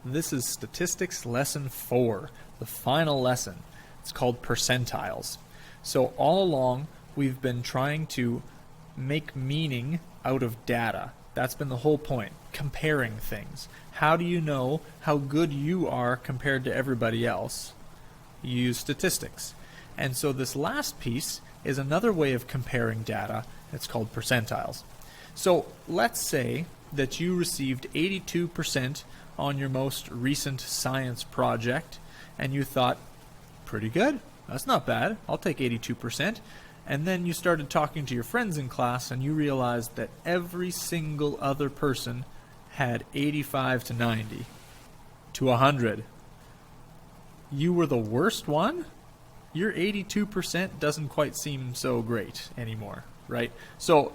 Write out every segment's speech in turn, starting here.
This is Statistics Lesson 4, the final lesson. It's called Percentiles. So all along, we've been trying to make meaning out of data. That's been the whole point, comparing things. How do you know how good you are compared to everybody else? You use statistics. And so this last piece is another way of comparing data. It's called percentiles. So let's say that you received 82% on your most recent science project, and you thought, pretty good, that's not bad, I'll take 82%. And then you started talking to your friends in class, and you realized that every single other person had 85 to 90 to 100. You were the worst one? Your 82% doesn't quite seem so great anymore, right? So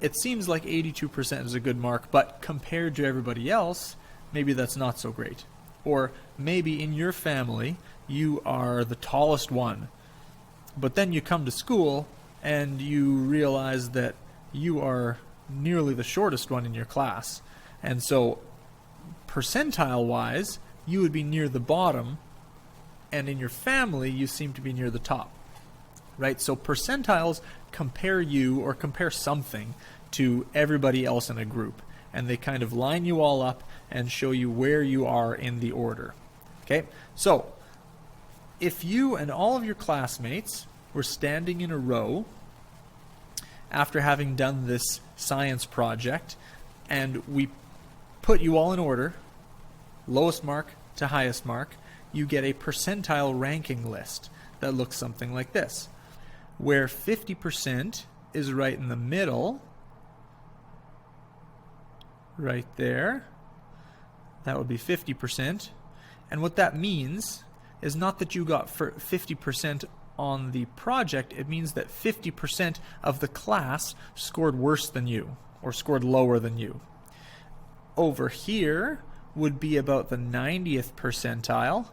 it seems like 82% is a good mark, but compared to everybody else, maybe that's not so great. Or maybe in your family, you are the tallest one, but then you come to school and you realize that you are nearly the shortest one in your class. And so percentile-wise, you would be near the bottom, and in your family, you seem to be near the top. Right? So percentiles compare you or compare something to everybody else in a group, and they kind of line you all up and show you where you are in the order. Okay? So if you and all of your classmates were standing in a row after having done this science project, and we put you all in order, lowest mark to highest mark, you get a percentile ranking list that looks something like this, where 50% is right in the middle, right there. That would be 50%. And what that means is not that you got 50% on the project, it means that 50% of the class scored worse than you, or scored lower than you. Over here would be about the 90th percentile.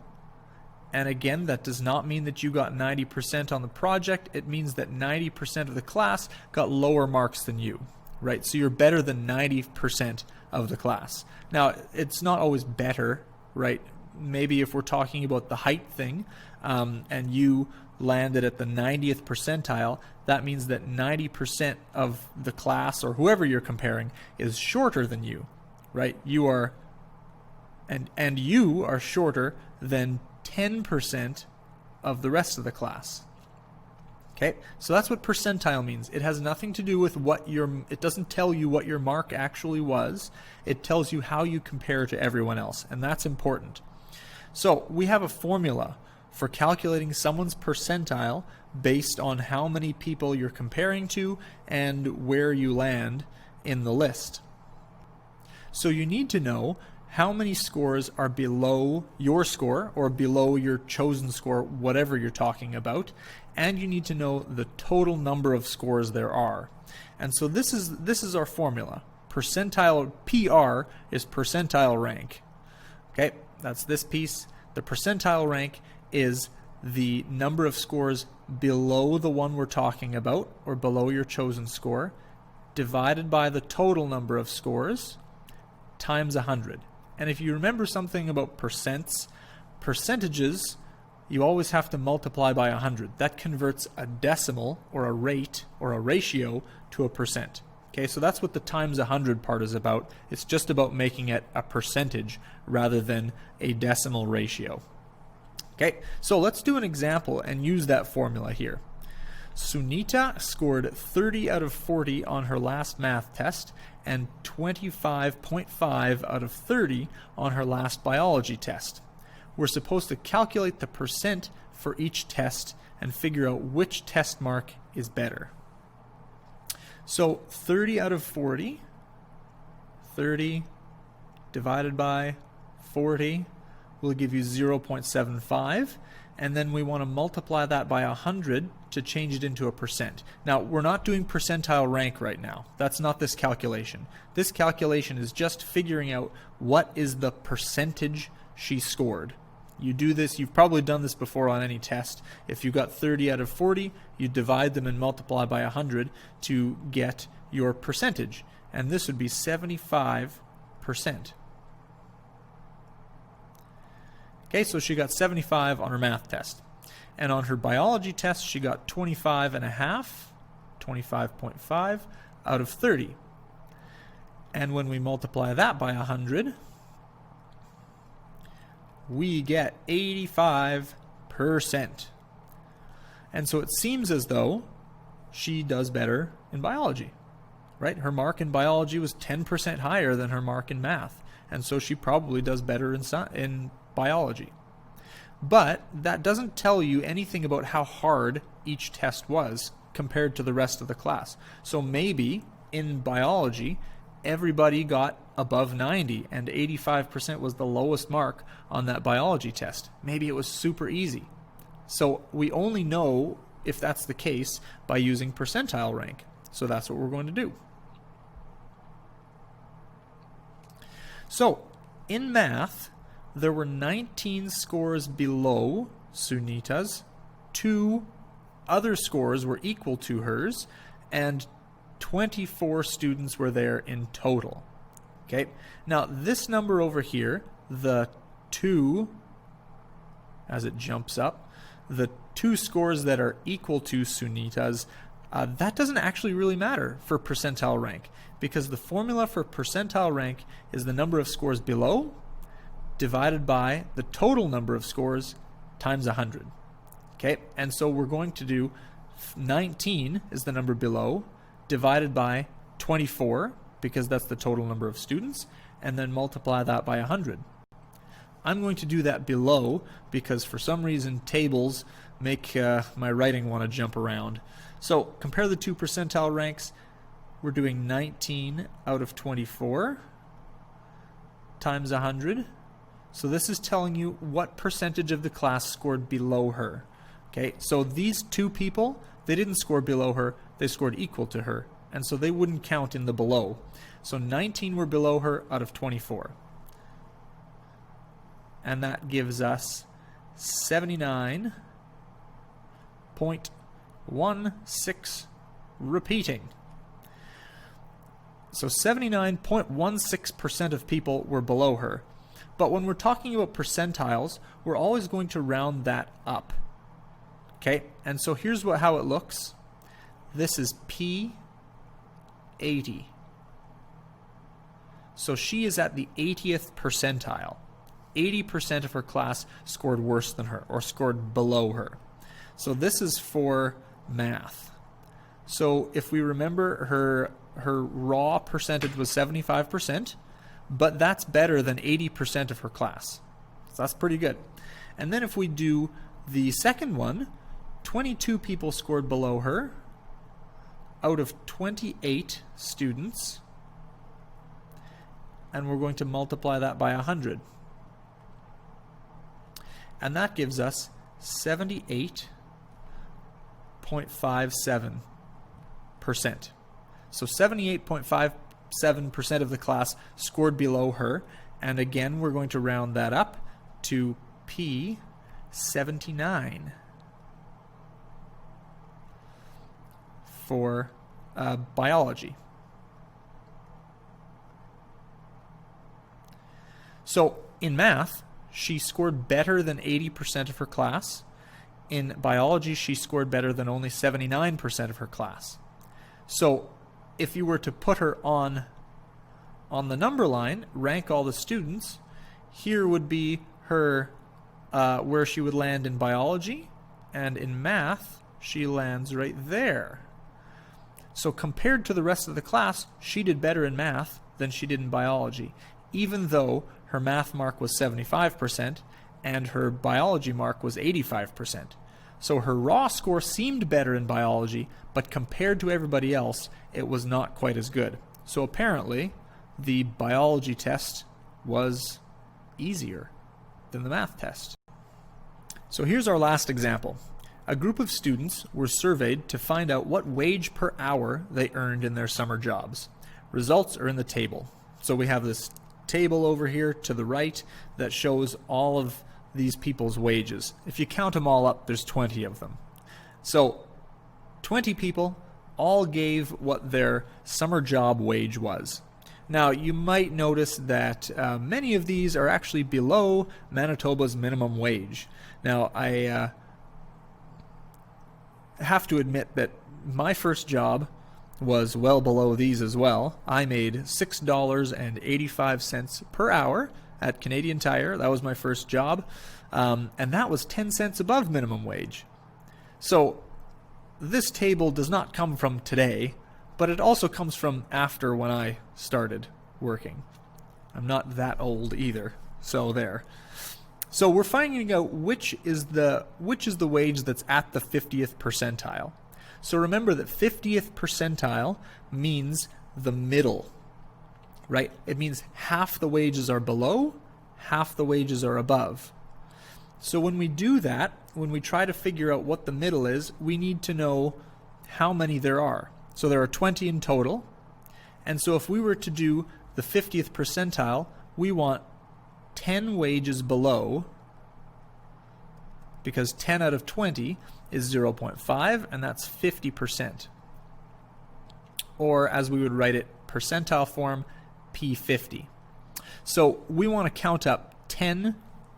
And again, that does not mean that you got 90% on the project. It means that 90% of the class got lower marks than you, right? So you're better than 90% of the class. Now, it's not always better, right? Maybe if we're talking about the height thing, and you landed at the 90th percentile, that means that 90% of the class, or whoever you're comparing, is shorter than you, right? You are, and you are shorter than 10% of the rest of the class. Okay, so that's what percentile means. It has nothing to do with it doesn't tell you what your mark actually was. It tells you how you compare to everyone else, and that's important. So we have a formula for calculating someone's percentile based on how many people you're comparing to and where you land in the list. So you need to know how many scores are below your score or below your chosen score, whatever you're talking about, and you need to know the total number of scores there are. And so this is our formula. Percentile PR is percentile rank. Okay, that's this piece. The percentile rank is the number of scores below the one we're talking about, or below your chosen score, divided by the total number of scores times 100. And if you remember something about percentages, you always have to multiply by 100. That converts a decimal, or a rate, or a ratio, to a percent. Okay, so that's what the times 100 part is about. It's just about making it a percentage rather than a decimal ratio. Okay, so let's do an example and use that formula here. Sunita scored 30 out of 40 on her last math test and 25.5 out of 30 on her last biology test. We're supposed to calculate the percent for each test and figure out which test mark is better. So 30 out of 40, 30 divided by 40 will give you 0.75, and then we want to multiply that by 100 to change it into a percent. Now, we're not doing percentile rank right now. That's not this calculation. This calculation is just figuring out what is the percentage she scored. You do this, you've probably done this before on any test. If you got 30 out of 40, you divide them and multiply by 100 to get your percentage. And this would be 75%. Okay, so she got 75 on her math test. And on her biology test, she got 25.5 out of 30. And when we multiply that by 100, we get 85%. And so it seems as though she does better in biology, right? Her mark in biology was 10% higher than her mark in math. And so she probably does better in biology. But that doesn't tell you anything about how hard each test was compared to the rest of the class. So maybe in biology, everybody got above 90 and 85% was the lowest mark on that biology test. Maybe it was super easy. So we only know if that's the case by using percentile rank. So that's what we're going to do. So in math, there were 19 scores below Sunita's, 2 other scores were equal to hers, and 24 students were there in total. Okay, now this number over here, the 2, as it jumps up, the 2 scores that are equal to Sunita's, that doesn't actually really matter for percentile rank, because the formula for percentile rank is the number of scores below divided by the total number of scores times 100. Okay, and so we're going to do 19 is the number below divided by 24, because that's the total number of students, and then multiply that by 100. I'm going to do that below because for some reason tables make my writing want to jump around. So compare the 2 percentile ranks. We're doing 19 out of 24 times 100. So this is telling you what percentage of the class scored below her. Okay, so these 2 people, they didn't score below her, they scored equal to her, and so they wouldn't count in the below. So 19 were below her out of 24. And that gives us 79.16 repeating. So 79.16% of people were below her. But when we're talking about percentiles, we're always going to round that up. Okay, and so here's how it looks. This is P80. So she is at the 80th percentile. 80% of her class scored worse than her, or scored below her. So this is for math. So if we remember, her raw percentage was 75%, but that's better than 80% of her class. So that's pretty good. And then if we do the second one, 22 people scored below her out of 28 students, and we're going to multiply that by 100. And that gives us 78.57%. So 78.57% of the class scored below her, and again we're going to round that up to P79 for biology. So in math, she scored better than 80% of her class. In biology, she scored better than only 79% of her class. So if you were to put her on the number line, rank all the students, here would be her where she would land in biology, and in math, she lands right there. So compared to the rest of the class, she did better in math than she did in biology, even though her math mark was 75% and her biology mark was 85%. So her raw score seemed better in biology, but compared to everybody else, it was not quite as good. So apparently, the biology test was easier than the math test. So here's our last example. A group of students were surveyed to find out what wage per hour they earned in their summer jobs. Results are in the table. So we have this table over here to the right that shows all of these people's wages. If you count them all up, there's 20 of them. So 20 people all gave what their summer job wage was. Now, you might notice that many of these are actually below Manitoba's minimum wage. Now, I have to admit that my first job was well below these as well. I made $6.85 per hour at Canadian Tire. That was my first job, and that was 10 cents above minimum wage. So this table does not come from today, but it also comes from after when I started working. I'm not that old either, so there. So we're finding out which is the wage that's at the 50th percentile. So remember that 50th percentile means the middle, right? It means half the wages are below, half the wages are above. So when we do that, when we try to figure out what the middle is, we need to know how many there are. So there are 20 in total. And so if we were to do the 50th percentile, we want 10 wages below, because 10 out of 20 is 0.5, and that's 50%. Or as we would write it, percentile form, P50. So we want to count up 10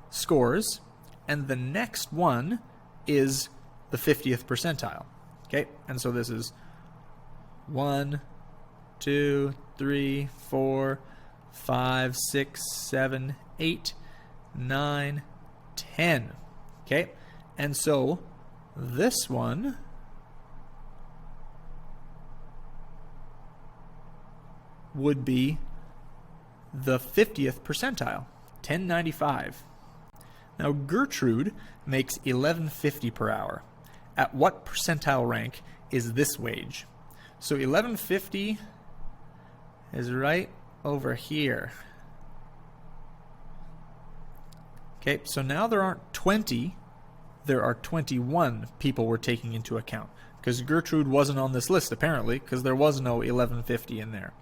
scores, and the next one is the 50th percentile. Okay, and so this is 1, 2, 3, 4, 5, 6, 7, 8, 9, 10. Okay, and so this one would be the 50th percentile, 1095. Now Gertrude makes $11.50 per hour. At what percentile rank is this wage? So $11.50 is right over here. Okay, so now there aren't 20, there are 21 people we're taking into account, because Gertrude wasn't on this list apparently, because there was no $11.50 in there.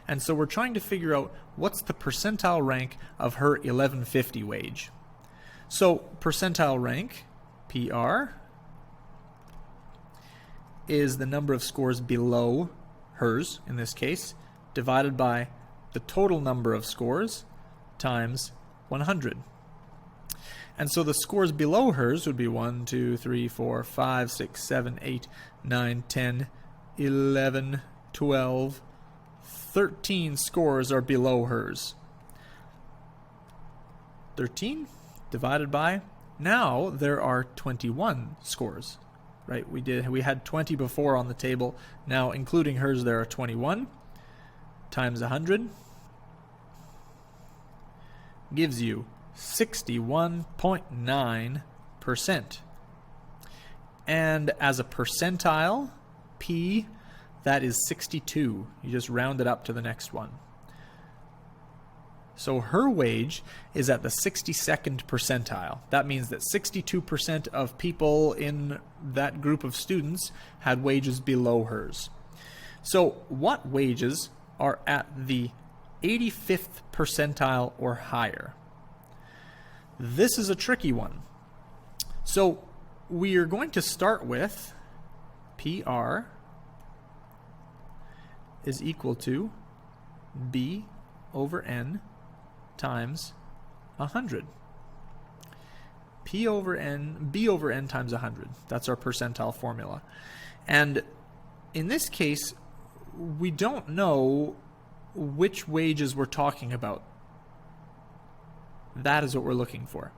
And so we're trying to figure out what's the percentile rank of her $11.50 wage. So percentile rank, PR, is the number of scores below hers, in this case, divided by the total number of scores times 100. And so the scores below hers would be 1, 2, 3, 4, 5, 6, 7, 8, 9, 10, 11, 12, 13 scores are below hers. 13 divided by, now there are 21 scores, right? We had 20 before on the table. Now including hers there are 21 times 100 gives you 61.9%. And as a percentile, P, that is 62. You just round it up to the next one. So her wage is at the 62nd percentile. That means that 62% of people in that group of students had wages below hers. So what wages are at the 85th percentile or higher? This is a tricky one. So we are going to start with PR is equal to B over N times 100. B over N times 100. That's our percentile formula. And in this case, we don't know which wages we're talking about. That is what we're looking for.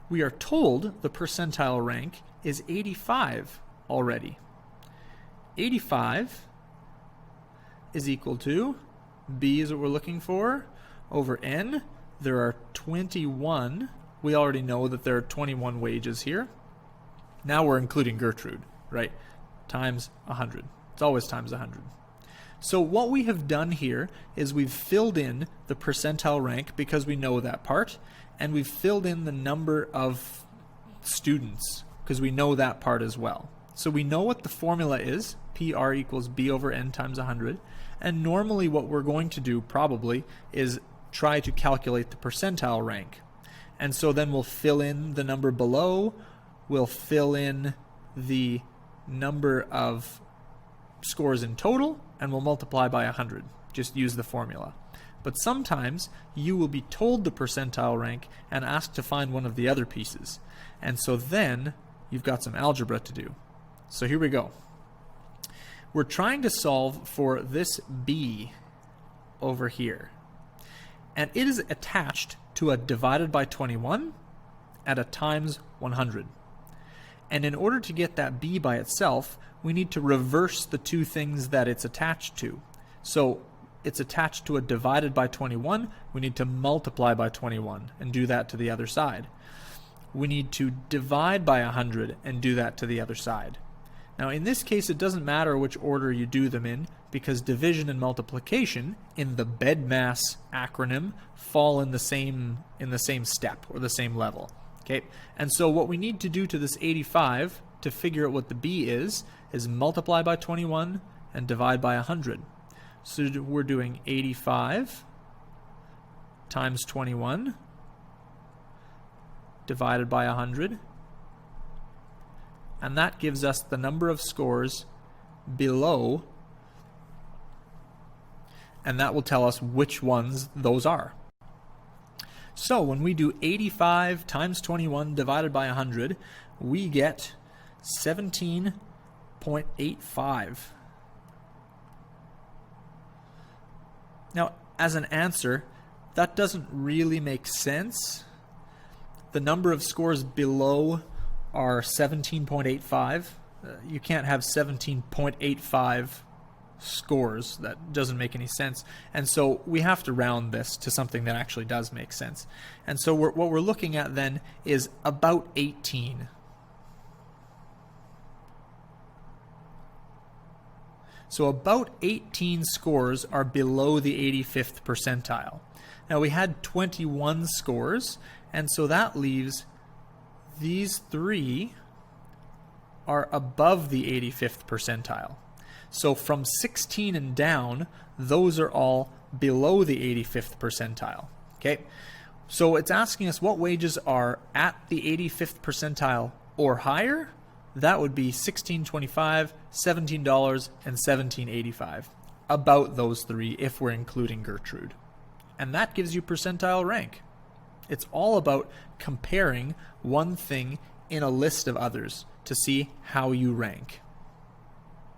We are told the percentile rank is 85 already. 85 is equal to, B is what we're looking for, over N. There are 21. We already know that there are 21 wages here. Now we're including Gertrude, right? Times 100. It's always times 100. So what we have done here is we've filled in the percentile rank because we know that part, and we've filled in the number of students because we know that part as well. So we know what the formula is, PR equals B over N times 100, and normally what we're going to do probably is try to calculate the percentile rank. And so then we'll fill in the number below, we'll fill in the number of scores in total, and we'll multiply by 100. Just use the formula. But sometimes you will be told the percentile rank and asked to find one of the other pieces. And so then you've got some algebra to do. So here we go. We're trying to solve for this b over here. And it is attached to a divided by 21 at a times 100. And in order to get that b by itself, we need to reverse the two things that it's attached to. So it's attached to a divided by 21, we need to multiply by 21 and do that to the other side. We need to divide by 100 and do that to the other side. Now in this case it doesn't matter which order you do them in, because division and multiplication in the BEDMAS acronym fall in the same step or the same level. Okay? And so what we need to do to this 85 to figure out what the b is multiply by 21 and divide by 100. So we're doing 85 times 21 divided by 100, and that gives us the number of scores below, and that will tell us which ones those are. So when we do 85 times 21 divided by 100, we get 17.85. Now, as an answer, that doesn't really make sense. The number of scores below are 17.85. You can't have 17.85 scores. That doesn't make any sense. And so we have to round this to something that actually does make sense. And so what we're looking at then is about 18. So about 18 scores are below the 85th percentile. Now we had 21 scores, and so that leaves these three are above the 85th percentile. So from 16 and down, those are all below the 85th percentile. Okay? So it's asking us what wages are at the 85th percentile or higher. That would be $16.25, $17, and $17.85. About those three if we're including Gertrude. And that gives you percentile rank. It's all about comparing one thing in a list of others to see how you rank.